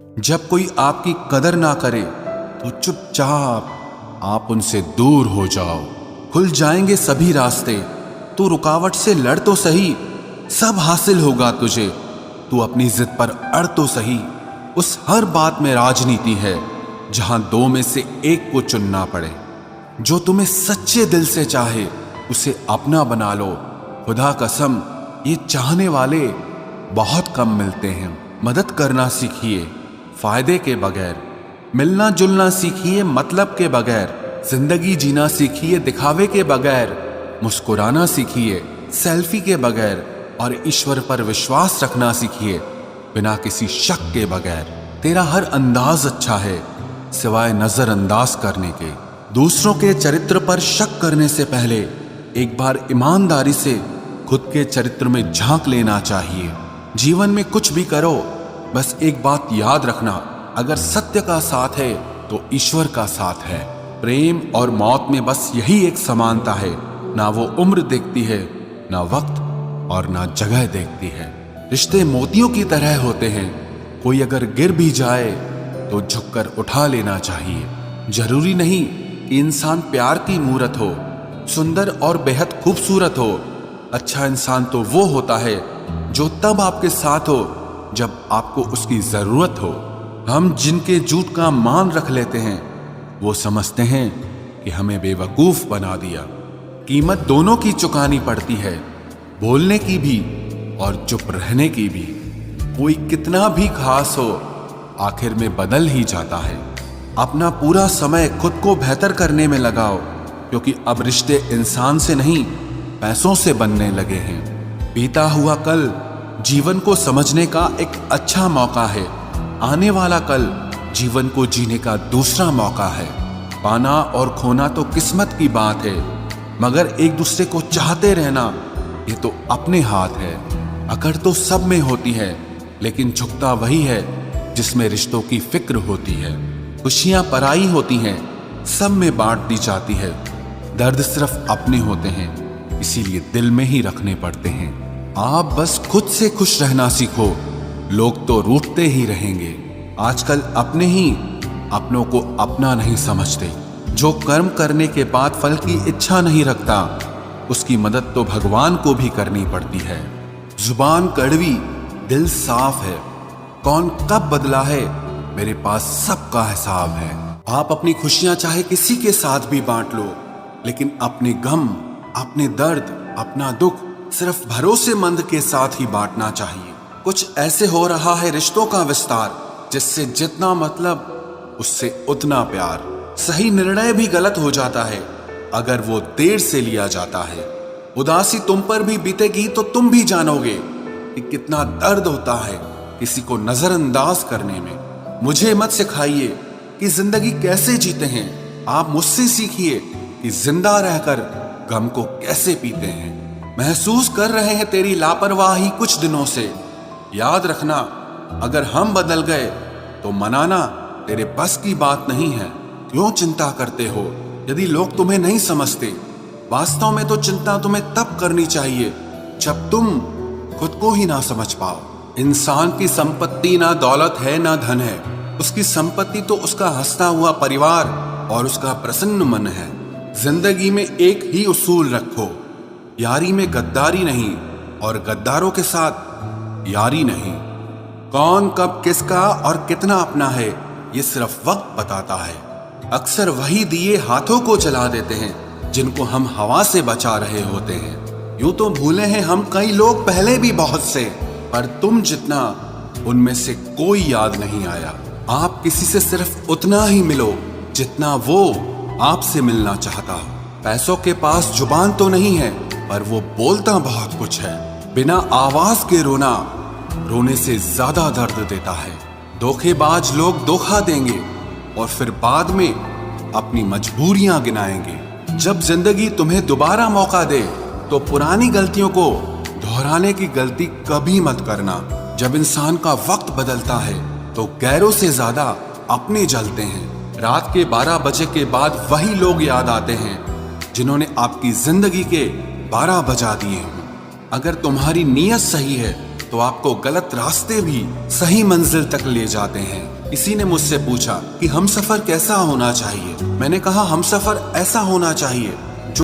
जब कोई आपकी कदर ना करे तो चुपचाप आप उनसे दूर हो जाओ। खुल जाएंगे सभी रास्ते, तू रुकावट से लड़ तो सही, सब हासिल होगा तुझे। तू अपनी जिद पर अड़ तो सही। उस हर बात में राजनीति है जहां दो में से एक को चुनना पड़े। जो तुम्हें सच्चे दिल से चाहे उसे अपना बना लो। खुदा कसम, ये चाहने वाले बहुत कम मिलते हैं। मदद करना सीखिए फायदे के बगैर, मिलना जुलना सीखिए मतलब के बगैर, जिंदगी जीना सीखिए दिखावे के बगैर, मुस्कुराना सीखिए सेल्फी के बगैर, और ईश्वर पर विश्वास रखना सीखिए बिना किसी शक के बगैर। तेरा हर अंदाज अच्छा है सिवाय नजरअंदाज करने के। दूसरों के चरित्र पर शक करने से पहले एक बार ईमानदारी से खुद के चरित्र में झांक लेना चाहिए। जीवन में कुछ भी करो, बस एक बात याद रखना, अगर सत्य का साथ है तो ईश्वर का साथ है। प्रेम और मौत में बस यही एक समानता है, ना वो उम्र देखती है, ना वक्त और ना जगह देखती है। रिश्ते मोतियों की तरह होते हैं, कोई अगर गिर भी जाए तो झुककर उठा लेना चाहिए। जरूरी नहीं कि इंसान प्यार की मूरत हो, सुंदर और बेहद खूबसूरत हो। अच्छा इंसान तो वो होता है जो तब आपके साथ हो जब आपको उसकी जरूरत हो। हम जिनके झूठ का मान रख लेते हैं वो समझते हैं कि हमें बेवकूफ बना दिया। कीमत दोनों की चुकानी पड़ती है, बोलने की भी और चुप रहने की भी। कोई कितना भी खास हो आखिर में बदल ही जाता है। अपना पूरा समय खुद को बेहतर करने में लगाओ, क्योंकि अब रिश्ते इंसान से नहीं पैसों से बनने लगे हैं। बीता हुआ कल जीवन को समझने का एक अच्छा मौका है, आने वाला कल जीवन को जीने का दूसरा मौका है। पाना और खोना तो किस्मत की बात है, मगर एक दूसरे को चाहते रहना ये तो अपने हाथ है। अकड़ तो सब में होती है, लेकिन झुकता वही है जिसमें रिश्तों की फिक्र होती है। खुशियां पराई होती हैं, सब में बांट दी जाती है। दर्द सिर्फ अपने होते हैं, इसीलिए दिल में ही रखने पड़ते हैं। आप बस खुद से खुश रहना सीखो, लोग तो रूठते ही रहेंगे। आजकल अपने ही अपनों को अपना नहीं समझते। जो कर्म करने के बाद फल की इच्छा नहीं रखता, उसकी मदद तो भगवान को भी करनी पड़ती है। जुबान कड़वी, दिल साफ है। कौन कब बदला है, मेरे पास सबका हिसाब है। आप अपनी खुशियां चाहे किसी के साथ भी बांट लो, लेकिन अपने गम, अपने दर्द, अपना दुख सिर्फ भरोसेमंद के साथ ही बांटना चाहिए। कुछ ऐसे हो रहा है रिश्तों का विस्तार, जिससे जितना मतलब उससे उतना प्यार। सही निर्णय भी गलत हो जाता है अगर वो देर से लिया जाता है। उदासी तुम पर भी बीतेगी तो तुम भी जानोगे कि कितना दर्द होता है किसी को नजरअंदाज करने में। मुझे मत सिखाइए कि जिंदगी कैसे जीते हैं, आप मुझसे सीखिए कि जिंदा रहकर गम को कैसे पीते हैं। महसूस कर रहे हैं तेरी लापरवाही कुछ दिनों से। याद रखना, अगर हम बदल गए तो मनाना तेरे बस की बात नहीं है। क्यों चिंता करते हो यदि लोग तुम्हें नहीं समझते? वास्तव में तो चिंता तुम्हें तब करनी चाहिए जब तुम खुद को ही ना समझ पाओ। इंसान की संपत्ति ना दौलत है ना धन है, उसकी संपत्ति तो उसका हंसता हुआ परिवार और उसका प्रसन्न मन है। जिंदगी में एक ही उसूल रखो, यारी में गद्दारी नहीं और गद्दारों के साथ यारी नहीं। कौन कब किसका और कितना अपना है ये सिर्फ वक्त बताता है। अक्सर वही दिए हाथों को जला देते हैं जिनको हम हवा से बचा रहे होते हैं। यूं तो भूले हैं हम कई लोग पहले भी बहुत से, पर तुम जितना उनमें से कोई याद नहीं आया। आप किसी से सिर्फ उतना ही मिलो जितना वो आपसे मिलना चाहता। पैसों के पास जुबान तो नहीं है, पर वो बोलता बहुत कुछ है। बिना आवाज के रोना रोने से ज्यादा दर्द देता है। धोखेबाज लोग धोखा देंगे और फिर बाद में अपनी मजबूरियां गिनाएंगे। जब जिंदगी तुम्हें दोबारा मौका दे तो पुरानी गलतियों को दोहराने की गलती कभी मत करना। जब इंसान का वक्त बदलता है तो गैरों से ज्यादा अपने जलते हैं। रात के 12 बजे के बाद वही लोग याद आते हैं जिन्होंने आपकी जिंदगी के 12 बजा दिए हों। अगर तुम्हारी नीयत सही है तो आपको गलत रास्ते भी सही मंजिल तक ले जाते हैं। किसी ने मुझसे पूछा कि हमसफर कैसा होना चाहिए। मैंने कहा हमसफर ऐसा होना चाहिए